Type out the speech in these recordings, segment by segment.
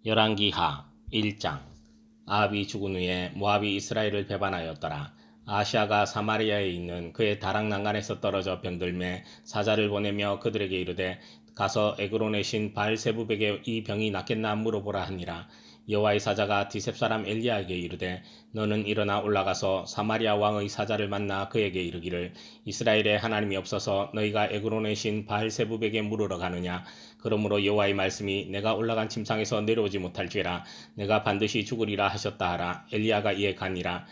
열왕기하 1장. 아합이 죽은 후에 모압이 이스라엘을 배반하였더라. 아하시아가 사마리아에 있는 그의 다락 난간에서 떨어져 병들매 사자를 보내며 그들에게 이르되 가서 에그론의 신 바알세부백에 이 병이 낫겠나 물어보라 하니라. 여호와의 사자가 디셉 사람 엘리야에게 이르되 너는 일어나 올라가서 사마리아 왕의 사자를 만나 그에게 이르기를 이스라엘에 하나님이 없어서 너희가 에그론의 신 바알세부백에 물으러 가느냐. 그러므로 여호와의 말씀이 내가 올라간 침상에서 내려오지 못할지라 내가 반드시 죽으리라 하셨다 하라. 엘리야가 이에 가니라.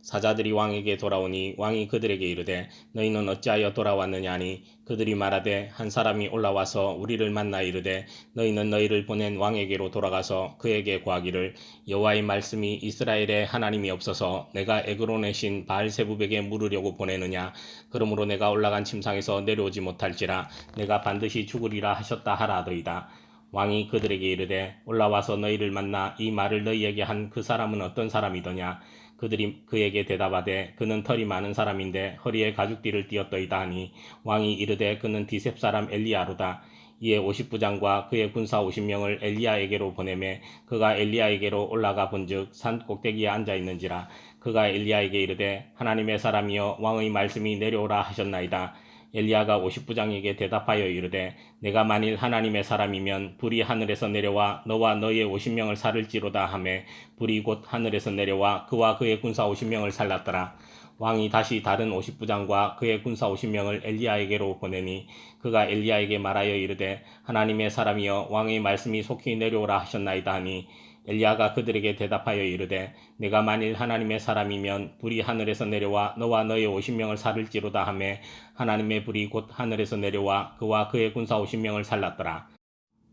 사자들이 왕에게 돌아오니 왕이 그들에게 이르되 너희는 어찌하여 돌아왔느냐 하니 그들이 말하되 한 사람이 올라와서 우리를 만나 이르되 너희는 너희를 보낸 왕에게로 돌아가서 그에게 구하기를 여호와의 말씀이 이스라엘에 하나님이 없어서 내가 에그론의 신 바알세부백에 물으려고 보내느냐. 그러므로 내가 올라간 침상에서 내려오지 못할지라 내가 반드시 죽으리라 하셨다 하라더이다. 왕이 그들에게 이르되 올라와서 너희를 만나 이 말을 너희에게 한 그 사람은 어떤 사람이더냐. 그들이 그에게 대답하되 그는 털이 많은 사람인데 허리에 가죽띠를 띠었더이다 하니 왕이 이르되 그는 디셉 사람 엘리야로다. 이에 50부장과 그의 군사 50명을 엘리야에게로 보내매 그가 엘리야에게로 올라가 본즉 산 꼭대기에 앉아 있는지라. 그가 엘리야에게 이르되 하나님의 사람이여 왕의 말씀이 내려오라 하셨나이다. 엘리야가 50부장에게 대답하여 이르되 내가 만일 하나님의 사람이면 불이 하늘에서 내려와 너와 너의 50명을 살을지로다 하매 불이 곧 하늘에서 내려와 그와 그의 군사 50명을 살랐더라. 왕이 다시 다른 50부장과 그의 군사 50명을 엘리야에게로 보내니 그가 엘리야에게 말하여 이르되 하나님의 사람이여 왕의 말씀이 속히 내려오라 하셨나이다 하니 엘리야가 그들에게 대답하여 이르되 내가 만일 하나님의 사람이면 불이 하늘에서 내려와 너와 너의 50명을 살을지로다 하매 하나님의 불이 곧 하늘에서 내려와 그와 그의 군사 50명을 살랐더라.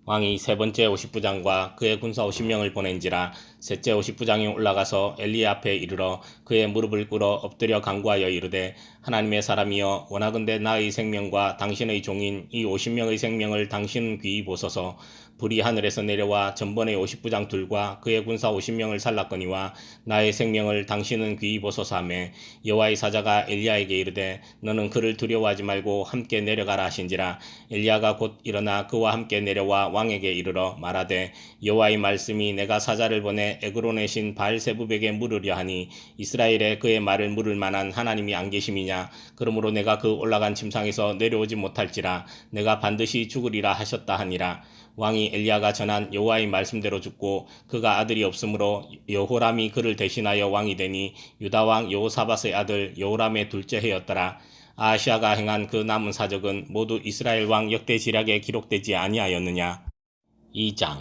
왕이 세 번째 50부장과 그의 군사 50명을 보낸지라. 셋째 50부장이 올라가서 엘리야 앞에 이르러 그의 무릎을 꿇어 엎드려 간구하여 이르되 하나님의 사람이여 원하건대 나의 생명과 당신의 종인 이 50명의 생명을 당신은 귀히 보소서. 불이 하늘에서 내려와 전번의 50부장 둘과 그의 군사 50명을 살랐거니와 나의 생명을 당신은 귀히 보소서 하매 여호와의 사자가 엘리야에게 이르되 너는 그를 두려워하지 말고 함께 내려가라 하신지라. 엘리야가 곧 일어나 그와 함께 내려와 왕에게 이르러 말하되 여호와의 말씀이 내가 사자를 보내 에그론의 신 바알세부백에 물으려 하니 이스라엘에 그의 말을 물을 만한 하나님이 안 계심이냐. 그러므로 내가 그 올라간 침상에서 내려오지 못할지라 내가 반드시 죽으리라 하셨다 하니라. 왕이 엘리야가 전한 여호와의 말씀대로 죽고 그가 아들이 없으므로 여호람이 그를 대신하여 왕이 되니 유다왕 여호사밧의 아들 여호람의 둘째 해였더라. 아하시아가 행한 그 남은 사적은 모두 이스라엘 왕 역대지략에 기록되지 아니하였느냐. 2장.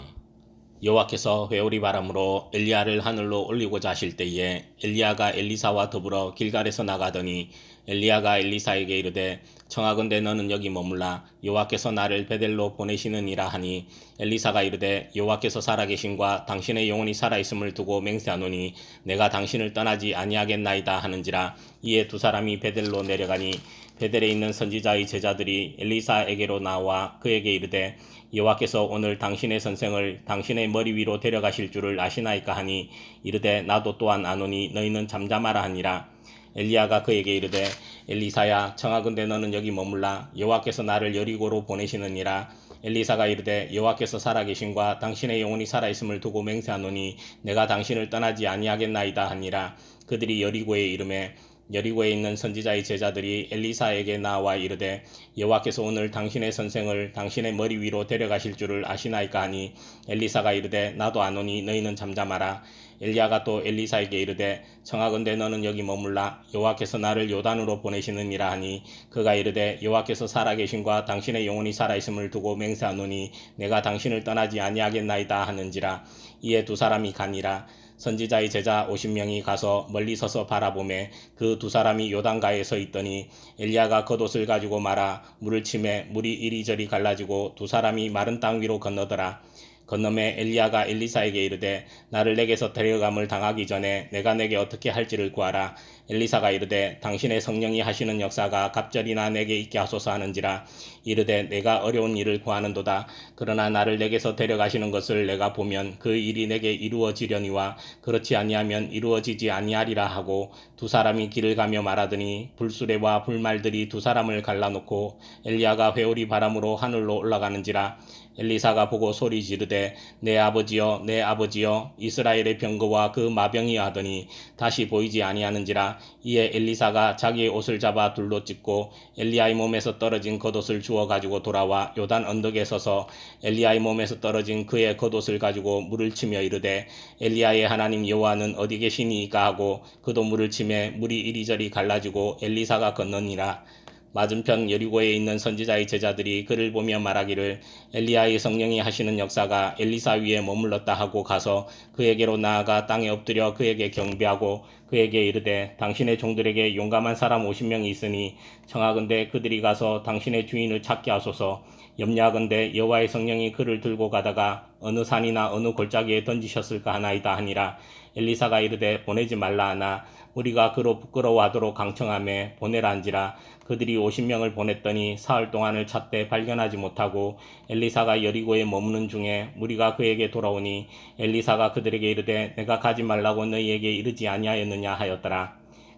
여호와께서 회오리 바람으로 엘리야를 하늘로 올리고자 하실 때에 엘리야가 엘리사와 더불어 길갈에서 나가더니 엘리야가 엘리사에게 이르되 청하건대 너는 여기 머물라. 여호와께서 나를 베델로 보내시느니라 하니 엘리사가 이르되 여호와께서 살아계심과 당신의 영혼이 살아있음을 두고 맹세하노니 내가 당신을 떠나지 아니하겠나이다 하는지라. 이에 두 사람이 베델로 내려가니 베델에 있는 선지자의 제자들이 엘리사에게로 나와 그에게 이르되 여호와께서 오늘 당신의 선생을 당신의 머리 위로 데려가실 줄을 아시나이까 하니 이르되 나도 또한 아노니 너희는 잠잠하라 하니라. 엘리야가 그에게 이르되 엘리사야 청하건대 너는 여기 머물라. 여호와께서 나를 여리고로 보내시느니라. 엘리사가 이르되 여호와께서 살아계심과 당신의 영혼이 살아있음을 두고 맹세하노니 내가 당신을 떠나지 아니하겠나이다 하니라. 그들이 여리고에 이르매 여리고에 있는 선지자의 제자들이 엘리사에게 나와 이르되 여호와께서 오늘 당신의 선생을 당신의 머리 위로 데려가실 줄을 아시나이까 하니 엘리사가 이르되 나도 아노니 너희는 잠잠하라. 엘리야가 또 엘리사에게 이르되 청하건대 너는 여기 머물라. 여호와께서 나를 요단으로 보내시느니라 하니 그가 이르되 여호와께서 살아계심과 당신의 영혼이 살아있음을 두고 맹세하노니 내가 당신을 떠나지 아니하겠나이다 하는지라. 이에 두 사람이 가니라. 선지자의 제자 50명이 가서 멀리 서서 바라보매 그 두 사람이 요단가에 서 있더니 엘리야가 겉옷을 가지고 말아 물을 치매 물이 이리저리 갈라지고 두 사람이 마른 땅 위로 건너더라. 건너매 엘리야가 엘리사에게 이르되 나를 내게서 데려감을 당하기 전에 내가 내게 어떻게 할지를 구하라. 엘리사가 이르되 당신의 성령이 하시는 역사가 갑절이나 내게 있게 하소서 하는지라. 이르되 내가 어려운 일을 구하는도다. 그러나 나를 내게서 데려가시는 것을 내가 보면 그 일이 내게 이루어지려니와 그렇지 아니하면 이루어지지 아니하리라 하고 두 사람이 길을 가며 말하더니 불수레와 불말들이 두 사람을 갈라놓고 엘리야가 회오리 바람으로 하늘로 올라가는지라. 엘리사가 보고 소리 지르되 내 아버지여 내 아버지여 이스라엘의 병거와 그 마병이여 하더니 다시 보이지 아니하는지라. 이에 엘리사가 자기의 옷을 잡아 둘로 찢고 엘리야의 몸에서 떨어진 겉옷을 주워 가지고 돌아와 요단 언덕에 서서 엘리야의 몸에서 떨어진 그의 겉옷을 가지고 물을 치며 이르되 엘리야의 하나님 여호와는 어디 계시니이까 하고 그도 물을 치매 물이 이리저리 갈라지고 엘리사가 건너니라. 맞은편 여리고에 있는 선지자의 제자들이 그를 보며 말하기를 엘리야의 성령이 하시는 역사가 엘리사 위에 머물렀다 하고 가서 그에게로 나아가 땅에 엎드려 그에게 경배하고 그에게 이르되 당신의 종들에게 용감한 사람 50명이 있으니 청하건대 그들이 가서 당신의 주인을 찾게 하소서. 염려하건대 여호와의 성령이 그를 들고 가다가 어느 산이나 어느 골짜기에 던지셨을까 하나이다 하니라. 엘리사가 이르되 보내지 말라 하나 우리가 그로 부끄러워하도록 강청하며 보내라 한지라. 그들이 50명을 보냈더니 사흘 동안을 찾되 발견하지 못하고 엘리사가 여리고에 머무는 중에 무리가 그에게 돌아오니 엘리사가 그들에게 이르되 내가 가지 말라고 너희에게 이르지 아니하였느냐 하였더라.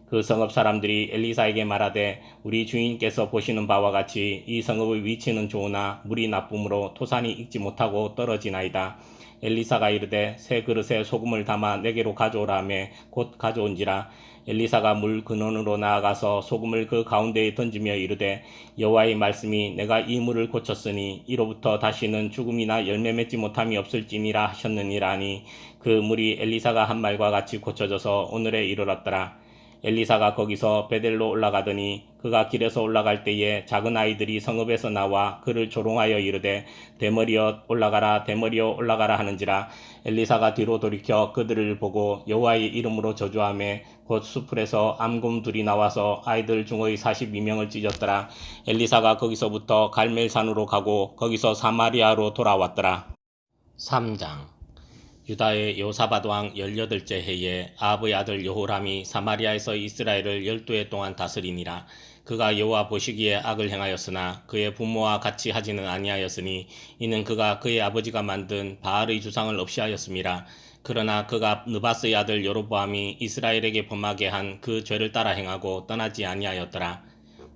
그 성읍 사람들이 엘리사에게 말하되 우리 주인께서 보시는 바와 같이 이 성읍의 위치는 좋으나 물이 나쁨으로 토산이 익지 못하고 떨어지나이다. 엘리사가 이르되 새 그릇에 소금을 담아 내게로 가져오라며 곧 가져온지라. 엘리사가 물 근원으로 나아가서 소금을 그 가운데에 던지며 이르되 여호와의 말씀이 내가 이 물을 고쳤으니 이로부터 다시는 죽음이나 열매 맺지 못함이 없을지니라 하셨느니라 하니 그 물이 엘리사가 한 말과 같이 고쳐져서 오늘에 이르렀더라. 엘리사가 거기서 베델로 올라가더니 그가 길에서 올라갈 때에 작은 아이들이 성읍에서 나와 그를 조롱하여 이르되 대머리여 올라가라 대머리여 올라가라 하는지라. 엘리사가 뒤로 돌이켜 그들을 보고 여호와의 이름으로 저주하며 곧 수풀에서 암곰 둘이 나와서 아이들 중의 42명을 찢었더라. 엘리사가 거기서부터 갈멜산으로 가고 거기서 사마리아로 돌아왔더라. 3장. 유다의 여호사밧 왕 18째 해에 아합의 아들 여호람이 사마리아에서 이스라엘을 12해 동안 다스리니라. 그가 여호와 보시기에 악을 행하였으나 그의 부모와 같이 하지는 아니하였으니 이는 그가 그의 아버지가 만든 바알의 주상을 없이 하였음이라. 그러나 그가 느바스의 아들 여로보암이 이스라엘에게 범하게 한 그 죄를 따라 행하고 떠나지 아니하였더라.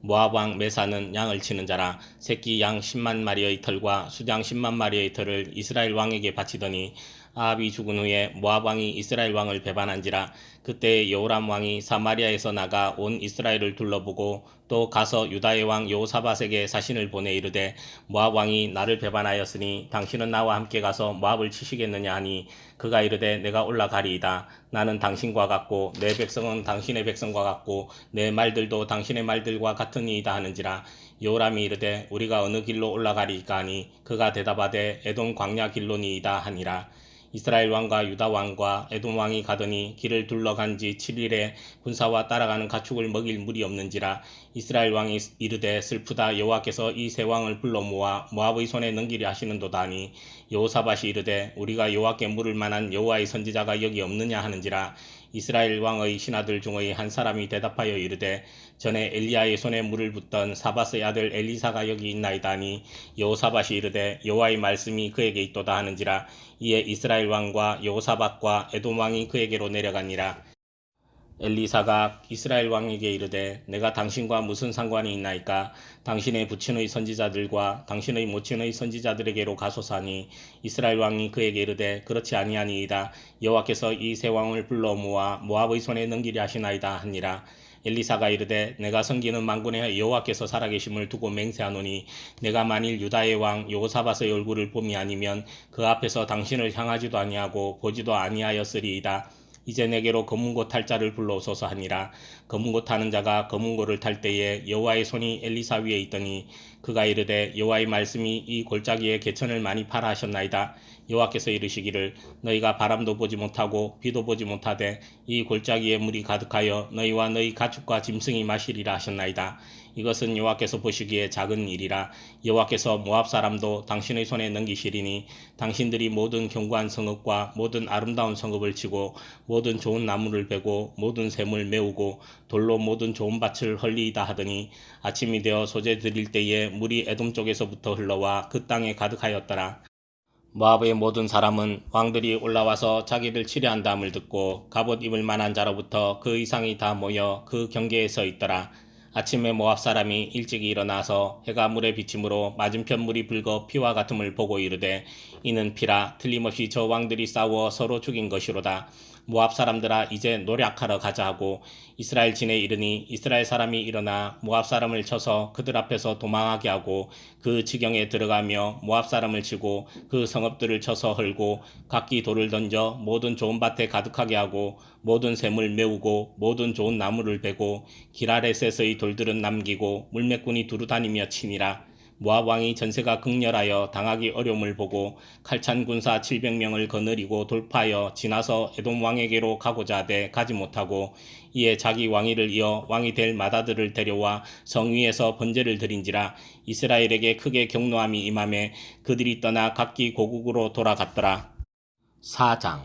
모압 왕 메사는 양을 치는 자라. 새끼 양 10만 마리의 털과 수장 10만 마리의 털을 이스라엘 왕에게 바치더니 아합이 죽은 후에 모압 왕이 이스라엘 왕을 배반한지라. 그때 여호람 왕이 사마리아에서 나가 온 이스라엘을 둘러보고 또 가서 유다의 왕 여호사밧에게 사신을 보내 이르되 모압 왕이 나를 배반하였으니 당신은 나와 함께 가서 모압을 치시겠느냐 하니 그가 이르되 내가 올라가리이다. 나는 당신과 같고 내 백성은 당신의 백성과 같고 내 말들도 당신의 말들과 같으니이다 하는지라. 여호람이 이르되 우리가 어느 길로 올라가리이까 하니 그가 대답하되 에돔 광야 길로니이다 하니라. 이스라엘 왕과 유다 왕과 에돔 왕이 가더니 길을 둘러간 지 7일에 군사와 따라가는 가축을 먹일 물이 없는지라. 이스라엘 왕이 이르되 슬프다. 여호와께서 이 세 왕을 불러 모아 모압의 손에 넘기려 하시는도다 하니 여호사밧이 이르되 우리가 여호와께 물을 만한 여호와의 선지자가 여기 없느냐 하는지라. 이스라엘 왕의 신하들 중의 한 사람이 대답하여 이르되 전에 엘리야의 손에 물을 붓던 사밧의 아들 엘리사가 여기 있나이다 하니 여호사밧이 이르되 여호와의 말씀이 그에게 있도다 하는지라. 이에 이스라엘 왕과 여호사밧과 에돔 왕이 그에게로 내려가니라. 엘리사가 이스라엘 왕에게 이르되 내가 당신과 무슨 상관이 있나이까. 당신의 부친의 선지자들과 당신의 모친의 선지자들에게로 가소서 하니 이스라엘 왕이 그에게 이르되 그렇지 아니하니이다. 여호와께서 이 세 왕을 불러 모아 모압의 손에 넘기려 하시나이다 하니라. 엘리사가 이르되 내가 섬기는 만군의 여호와께서 살아계심을 두고 맹세하노니 내가 만일 유다의 왕 여호사밧의 얼굴을 봄이 아니면 그 앞에서 당신을 향하지도 아니하고 보지도 아니하였으리이다. 이제 내게로 검은고 탈 자를 불러오소서 하니라. 검은고 타는 자가 검은고를 탈 때에 여호와의 손이 엘리사 위에 있더니 그가 이르되 여호와의 말씀이 이 골짜기에 개천을 많이 파라 하셨나이다. 여호와께서 이르시기를 너희가 바람도 보지 못하고 비도 보지 못하되 이 골짜기에 물이 가득하여 너희와 너희 가축과 짐승이 마시리라 하셨나이다. 이것은 여호와께서 보시기에 작은 일이라. 여호와께서 모압 사람도 당신의 손에 넘기시리니 당신들이 모든 견고한 성읍과 모든 아름다운 성읍을 치고 모든 좋은 나무를 베고 모든 샘을 메우고 돌로 모든 좋은 밭을 헐리이다 하더니 아침이 되어 소재 드릴 때에 물이 에돔 쪽에서부터 흘러와 그 땅에 가득하였더라. 모압의 모든 사람은 왕들이 올라와서 자기를 치려한다함을 듣고 갑옷 입을 만한 자로부터 그 이상이 다 모여 그 경계에 서 있더라. 아침에 모압 사람이 일찍 일어나서 해가 물에 비침으로 맞은편 물이 붉어 피와 같음을 보고 이르되 이는 피라 틀림없이 저 왕들이 싸워 서로 죽인 것이로다. 모압 사람들아 이제 노략하러 가자 하고 이스라엘 진에 이르니 이스라엘 사람이 일어나 모압 사람을 쳐서 그들 앞에서 도망하게 하고 그 지경에 들어가며 모압 사람을 치고 그 성읍들을 쳐서 헐고 각기 돌을 던져 모든 좋은 밭에 가득하게 하고 모든 샘을 메우고 모든 좋은 나무를 베고 기라레셋의 돌들은 남기고 물매꾼이 두루 다니며 치니라. 모압 왕이 전세가 극렬하여 당하기 어려움을 보고 칼찬 군사 700명을 거느리고 돌파하여 지나서 에돔 왕에게로 가고자 하되 가지 못하고 이에 자기 왕위를 이어 왕이 될 맏아들을 데려와 성 위에서 번제를 드린지라. 이스라엘에게 크게 경노함이 임하매 그들이 떠나 각기 고국으로 돌아갔더라. 4장.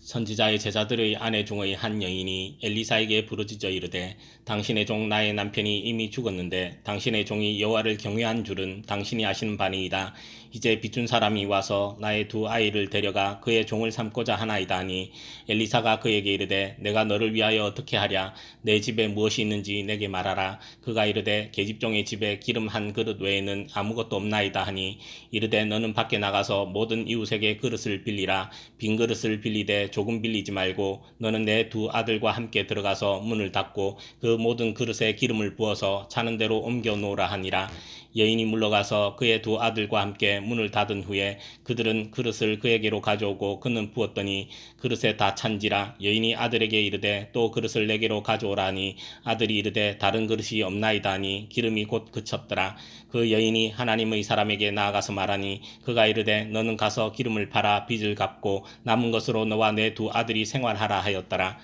선지자의 제자들의 아내 중의 한 여인이 엘리사에게 부르짖어 이르되 당신의 종 나의 남편이 이미 죽었는데 당신의 종이 여호와를 경외한 줄은 당신이 아시는 바니이다. 이제 빚준 사람이 와서 나의 두 아이를 데려가 그의 종을 삼고자 하나이다 하니 엘리사가 그에게 이르되 내가 너를 위하여 어떻게 하랴. 내 집에 무엇이 있는지 내게 말하라. 그가 이르되 계집종의 집에 기름 한 그릇 외에는 아무것도 없나이다 하니 이르되 너는 밖에 나가서 모든 이웃에게 그릇을 빌리라. 빈 그릇을 빌리되 조금 빌리지 말고 너는 내 두 아들과 함께 들어가서 문을 닫고 그 모든 그릇에 기름을 부어서 차는 대로 옮겨 놓으라 하니라. 여인이 물러가서 그의 두 아들과 함께 문을 닫은 후에 그들은 그릇을 그에게로 가져오고 그는 부었더니 그릇에 다 찬지라. 여인이 아들에게 이르되 또 그릇을 내게로 가져오라 하니 아들이 이르되 다른 그릇이 없나이다 하니 기름이 곧 그쳤더라. 그 여인이 하나님의 사람에게 나아가서 말하니 그가 이르되 너는 가서 기름을 팔아 빚을 갚고 남은 것으로 너와 내 두 아들이 생활하라 하였더라.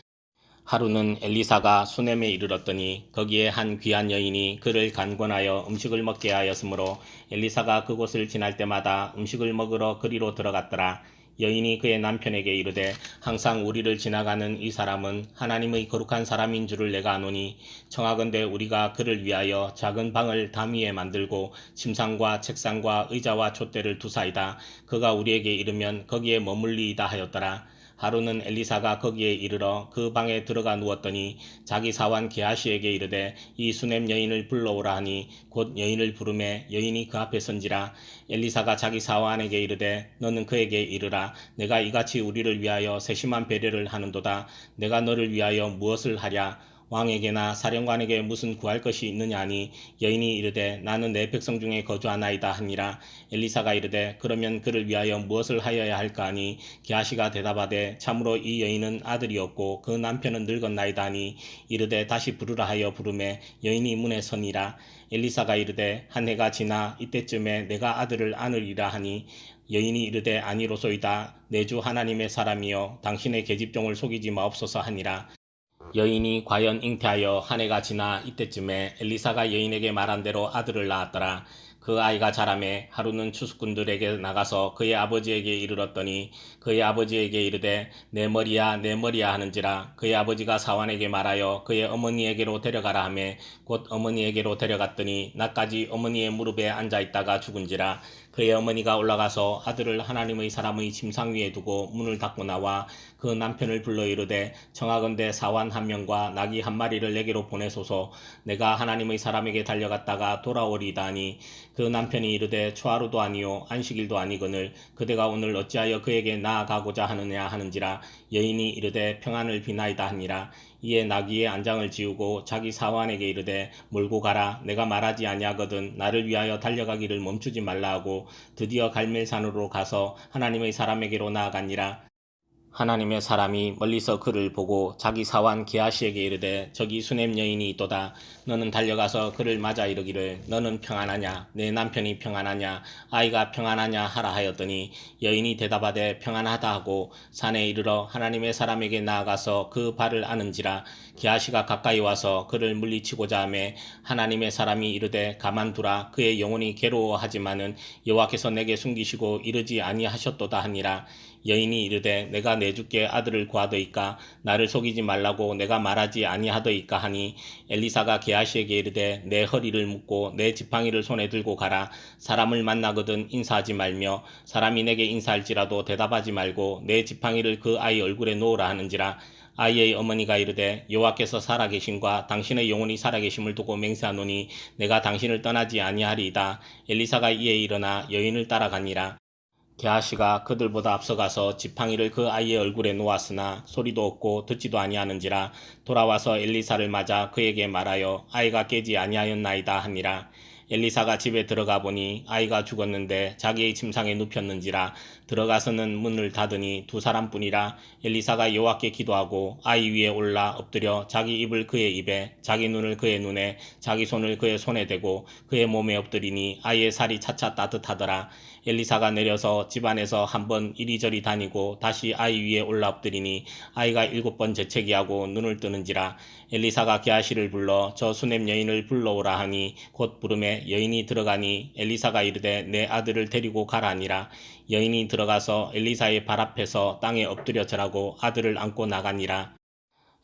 하루는 엘리사가 수넴에 이르렀더니 거기에 한 귀한 여인이 그를 간권하여 음식을 먹게 하였으므로 엘리사가 그곳을 지날 때마다 음식을 먹으러 그리로 들어갔더라. 여인이 그의 남편에게 이르되 항상 우리를 지나가는 이 사람은 하나님의 거룩한 사람인 줄을 내가 아노니 청하건대 우리가 그를 위하여 작은 방을 담 위에 만들고 침상과 책상과 의자와 촛대를 두사이다. 그가 우리에게 이르면 거기에 머물리이다 하였더라. 하루는 엘리사가 거기에 이르러 그 방에 들어가 누웠더니 자기 사환 게하시에게 이르되 이 수넴 여인을 불러오라 하니 곧 여인을 부르매 여인이 그 앞에 선지라. 엘리사가 자기 사환에게 이르되 너는 그에게 이르라. 내가 이같이 우리를 위하여 세심한 배려를 하는도다. 내가 너를 위하여 무엇을 하랴. 왕에게나 사령관에게 무슨 구할 것이 있느냐 하니 여인이 이르되 나는 내 백성 중에 거주하나이다 하니라. 엘리사가 이르되 그러면 그를 위하여 무엇을 하여야 할까 하니 게하시가 대답하되 참으로 이 여인은 아들이 없고 그 남편은 늙었나이다 하니 이르되 다시 부르라 하여 부르매 여인이 문에 서니라. 엘리사가 이르되 한 해가 지나 이때쯤에 내가 아들을 안으리라 하니 여인이 이르되 아니로소이다. 내 주 하나님의 사람이여 당신의 계집종을 속이지 마옵소서 하니라. 여인이 과연 잉태하여 한 해가 지나 이때쯤에 엘리사가 여인에게 말한 대로 아들을 낳았더라. 그 아이가 자라매 하루는 추수꾼들에게 나가서 그의 아버지에게 이르렀더니 그의 아버지에게 이르되 내 머리야 내 머리야 하는지라. 그의 아버지가 사환에게 말하여 그의 어머니에게로 데려가라 하매 곧 어머니에게로 데려갔더니 낮까지 어머니의 무릎에 앉아있다가 죽은지라. 그의 어머니가 올라가서 아들을 하나님의 사람의 침상 위에 두고 문을 닫고 나와 그 남편을 불러 이르되 청하건대 사환 한 명과 나귀 한 마리를 내게로 보내소서. 내가 하나님의 사람에게 달려갔다가 돌아오리이다 하니 그 남편이 이르되 초하루도 아니요 안식일도 아니거늘 그대가 오늘 어찌하여 그에게 나아가고자 하느냐 하는지라. 여인이 이르되 평안을 비나이다 하니라. 이에 나귀의 안장을 지우고 자기 사환에게 이르되 몰고 가라. 내가 말하지 아니하거든 나를 위하여 달려가기를 멈추지 말라 하고 드디어 갈멜산으로 가서 하나님의 사람에게로 나아가니라. 하나님의 사람이 멀리서 그를 보고 자기 사환 게하시에게 이르되 저기 수넴 여인이 있도다. 너는 달려가서 그를 맞아 이르기를 너는 평안하냐 내 남편이 평안하냐 아이가 평안하냐 하라 하였더니 여인이 대답하되 평안하다 하고 산에 이르러 하나님의 사람에게 나아가서 그 발을 아는지라. 게하시가 가까이 와서 그를 물리치고자 하매 하나님의 사람이 이르되 가만두라. 그의 영혼이 괴로워하지만은 여호와께서 내게 숨기시고 이르지 아니하셨도다 하니라. 여인이 이르되 내가 내 주께 아들을 구하더이까 나를 속이지 말라고 내가 말하지 아니하더이까 하니 엘리사가 게하시에게 이르되 내 허리를 묶고 내 지팡이를 손에 들고 가라. 사람을 만나거든 인사하지 말며 사람이 내게 인사할지라도 대답하지 말고 내 지팡이를 그 아이 얼굴에 놓으라 하는지라. 아이의 어머니가 이르되 여호와께서 살아계심과 당신의 영혼이 살아계심을 두고 맹세하노니 내가 당신을 떠나지 아니하리이다. 엘리사가 이에 일어나 여인을 따라가니라. 게하시가 그들보다 앞서가서 지팡이를 그 아이의 얼굴에 놓았으나 소리도 없고 듣지도 아니하는지라. 돌아와서 엘리사를 맞아 그에게 말하여 아이가 깨지 아니하였나이다 하니라. 엘리사가 집에 들어가 보니 아이가 죽었는데 자기의 침상에 눕혔는지라. 들어가서는 문을 닫으니 두 사람뿐이라. 엘리사가 여호와께 기도하고 아이 위에 올라 엎드려 자기 입을 그의 입에, 자기 눈을 그의 눈에, 자기 손을 그의 손에 대고 그의 몸에 엎드리니 아이의 살이 차차 따뜻하더라. 엘리사가 내려서 집안에서 한번 이리저리 다니고 다시 아이 위에 올라 엎드리니 아이가 7번 재채기하고 눈을 뜨는지라. 엘리사가 게하시를 불러 저 수넴 여인을 불러오라 하니 곧 부르매 여인이 들어가니 엘리사가 이르되 내 아들을 데리고 가라니라. 여인이 들어가서 엘리사의 발 앞에서 땅에 엎드려 절하고 아들을 안고 나가니라.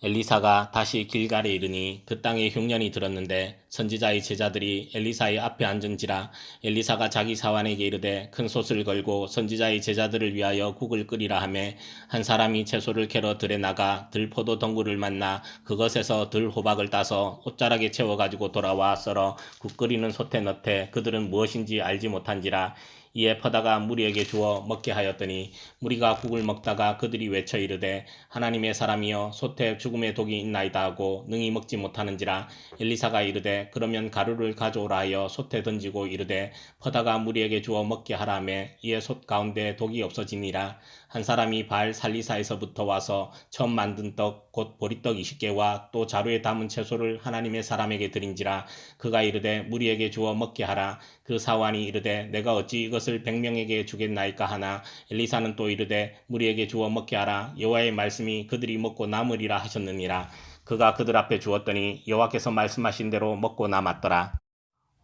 엘리사가 다시 길갈에 이르니 그 땅에 흉년이 들었는데 선지자의 제자들이 엘리사의 앞에 앉은지라. 엘리사가 자기 사환에게 이르되 큰 솥을 걸고 선지자의 제자들을 위하여 국을 끓이라 하매 한 사람이 채소를 캐러 들에 나가 들포도 덩굴을 만나 그것에서 들호박을 따서 옷자락에 채워 가지고 돌아와 썰어 국 끓이는 솥에 넣되 그들은 무엇인지 알지 못한지라. 이에 퍼다가 무리에게 주어 먹게 하였더니 무리가 국을 먹다가 그들이 외쳐 이르되 하나님의 사람이여 솥에 죽음의 독이 있나이다 하고 능히 먹지 못하는지라. 엘리사가 이르되 그러면 가루를 가져오라 하여 솥에 던지고 이르되 퍼다가 무리에게 주어 먹게 하라매 이에 솥 가운데 독이 없어지니라. 한 사람이 바알 살리사에서부터 와서 처음 만든 떡 곧 보리떡 20개와 또 자루에 담은 채소를 하나님의 사람에게 드린지라. 그가 이르되 무리에게 주어 먹게 하라. 그 사환이 이르되 내가 어찌 이것을 100명에게 주겠나이까 하나. 엘리사는 또 이르되 무리에게 주어 먹게 하라. 여호와의 말씀이 그들이 먹고 남으리라 하셨느니라. 그가 그들 앞에 주었더니 여호와께서 말씀하신 대로 먹고 남았더라.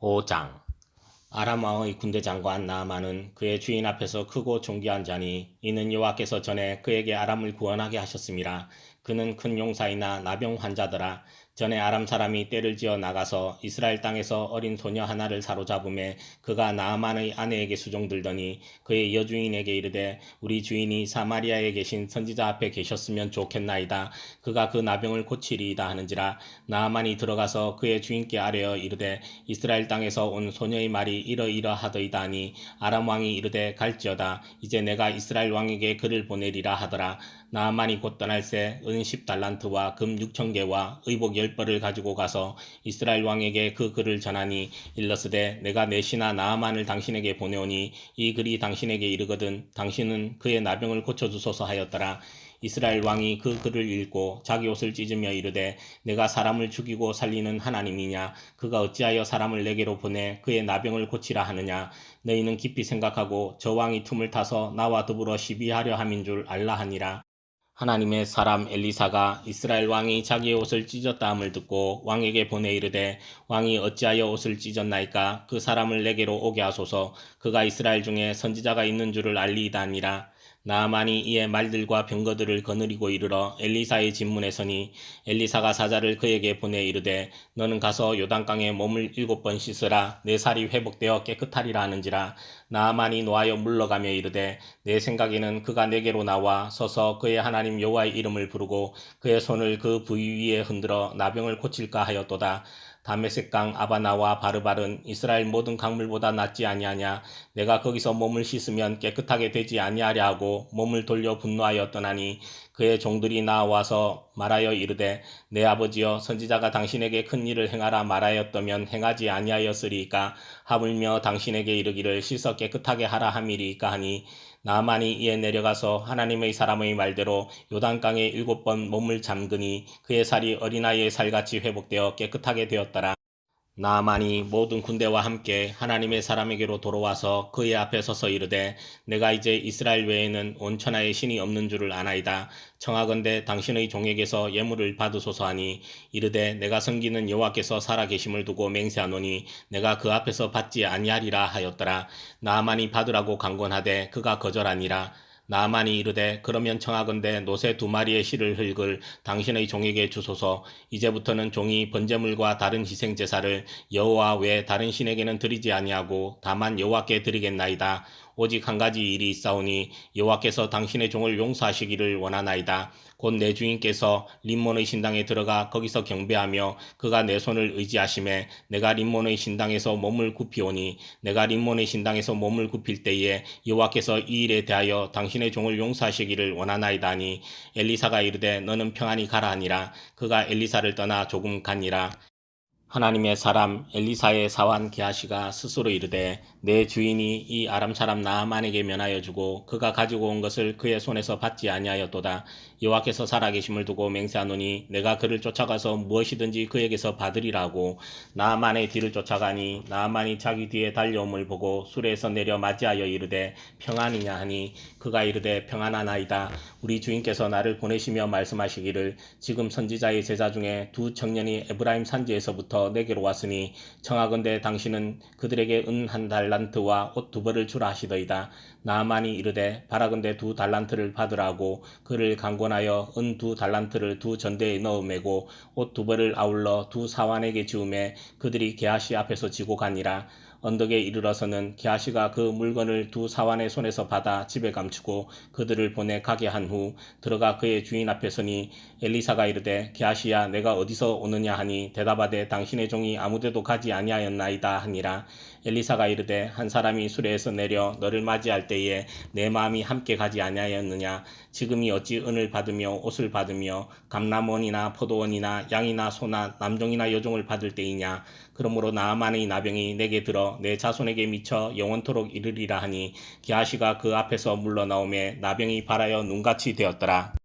5장. 아람 왕의 군대 장관 나아만은 그의 주인 앞에서 크고 존귀한 자니 이는 여호와께서 전에 그에게 아람을 구원하게 하셨음이라. 그는 큰 용사이나 나병 환자더라. 전에 아람 사람이 떼를 지어 나가서 이스라엘 땅에서 어린 소녀 하나를 사로잡음에 그가 나아만의 아내에게 수종들더니 그의 여주인에게 이르되 우리 주인이 사마리아에 계신 선지자 앞에 계셨으면 좋겠나이다. 그가 그 나병을 고치리이다 하는지라. 나아만이 들어가서 그의 주인께 아뢰어 이르되 이스라엘 땅에서 온 소녀의 말이 이러이러하더이다 하니 아람 왕이 이르되 갈지어다. 이제 내가 이스라엘 왕에게 그를 보내리라 하더라. 나아만이 곧 떠날새 은 10달란트와 금 6,000개와 의복 10벌을 가지고 가서 이스라엘 왕에게 그 글을 전하니 일러스되 내가 내 신하 나아만을 당신에게 보내오니 이 글이 당신에게 이르거든 당신은 그의 나병을 고쳐주소서 하였더라. 이스라엘 왕이 그 글을 읽고 자기 옷을 찢으며 이르되 내가 사람을 죽이고 살리는 하나님이냐. 그가 어찌하여 사람을 내게로 보내 그의 나병을 고치라 하느냐. 너희는 깊이 생각하고 저 왕이 틈을 타서 나와 더불어 시비하려 함인 줄 알라 하니라. 하나님의 사람 엘리사가 이스라엘 왕이 자기의 옷을 찢었다 함을 듣고 왕에게 보내 이르되 왕이 어찌하여 옷을 찢었나이까. 그 사람을 내게로 오게 하소서. 그가 이스라엘 중에 선지자가 있는 줄을 알리이다 하니라. 나아만이 이에 말들과 병거들을 거느리고 이르러 엘리사의 진문에 서니 엘리사가 사자를 그에게 보내 이르되 너는 가서 요단강에 몸을 7번 씻으라. 내 살이 회복되어 깨끗하리라 하는지라. 나아만이 노하여 물러가며 이르되 내 생각에는 그가 내게로 나와 서서 그의 하나님 여호와의 이름을 부르고 그의 손을 그 부위 위에 흔들어 나병을 고칠까 하였도다. 다메섹강 아바나와 바르발은 이스라엘 모든 강물보다 낫지 아니하냐. 내가 거기서 몸을 씻으면 깨끗하게 되지 아니하랴 하고 몸을 돌려 분노하여 떠나니 그의 종들이 나와서 말하여 이르되 내 아버지여 선지자가 당신에게 큰 일을 행하라 말하였다면 행하지 아니하였으리이까. 하물며 당신에게 이르기를 씻어 깨끗하게 하라 함이리이까 하니 나아만이 이에 내려가서 하나님의 사람의 말대로 요단강에 7번 몸을 잠그니 그의 살이 어린아이의 살같이 회복되어 깨끗하게 되었더라. 나아만이 모든 군대와 함께 하나님의 사람에게로 돌아와서 그의 앞에 서서 이르되 내가 이제 이스라엘 외에는 온 천하에 신이 없는 줄을 아나이다. 청하건대 당신의 종에게서 예물을 받으소서 하니 이르되 내가 섬기는 여호와께서 살아계심을 두고 맹세하노니 내가 그 앞에서 받지 아니하리라 하였더라. 나아만이 받으라고 강권하되 그가 거절하니라. 나아만이 이르되 그러면 청하건대 노새 2마리의 실을 흙을 당신의 종에게 주소서. 이제부터는 종이 번제물과 다른 희생제사를 여호와 외 다른 신에게는 드리지 아니하고 다만 여호와께 드리겠나이다. 오직 한 가지 일이 있사오니 여호와께서 당신의 종을 용서하시기를 원하나이다. 곧 내 주인께서 림몬의 신당에 들어가 거기서 경배하며 그가 내 손을 의지하심에 내가 림몬의 신당에서 몸을 굽히오니 내가 림몬의 신당에서 몸을 굽힐 때에 여호와께서 이 일에 대하여 당신의 종을 용서하시기를 원하나이다 하니 엘리사가 이르되 너는 평안히 가라 하니라. 그가 엘리사를 떠나 조금 가니라. 하나님의 사람 엘리사의 사환 게하시가 스스로 이르되 내 주인이 이 아람 사람 나아만에게 면하여 주고 그가 가지고 온 것을 그의 손에서 받지 아니하였도다. 여호와께서 살아계심을 두고 맹세하노니 내가 그를 쫓아가서 무엇이든지 그에게서 받으리라고. 나아만의 뒤를 쫓아가니 나아만이 자기 뒤에 달려옴을 보고 수레에서 내려 맞이하여 이르되 평안이냐 하니 그가 이르되 평안하나이다. 우리 주인께서 나를 보내시며 말씀하시기를 지금 선지자의 제자 중에 두 청년이 에브라임 산지에서부터 내게로 왔으니 청하건대 당신은 그들에게 은 1달란트와 옷 2벌을 주라 하시더이다. 나아만이 이르되 바라건대 2달란트를 받으라고 그를 강권하여 은 2달란트를 2전대에 넣어 매고 옷 2벌을 아울러 2사환에게 지우매 그들이 게하시 앞에서 지고 가니라. 언덕에 이르러서는 게하시가 그 물건을 2사환의 손에서 받아 집에 감추고 그들을 보내 가게 한 후 들어가 그의 주인 앞에 서니 엘리사가 이르되 게하시야 내가 어디서 오느냐 하니 대답하되 당신의 종이 아무데도 가지 아니하였나이다 하니라. 엘리사가 이르되 한 사람이 수레에서 내려 너를 맞이할 때에 내 마음이 함께 가지 아니하였느냐. 지금이 어찌 은을 받으며 옷을 받으며 감람원이나 포도원이나 양이나 소나 남종이나 여종을 받을 때이냐. 그러므로 나아만의 나병이 내게 들어 내 자손에게 미쳐 영원토록 이르리라 하니 게하시가 그 앞에서 물러나오매 나병이 발하여 눈같이 되었더라.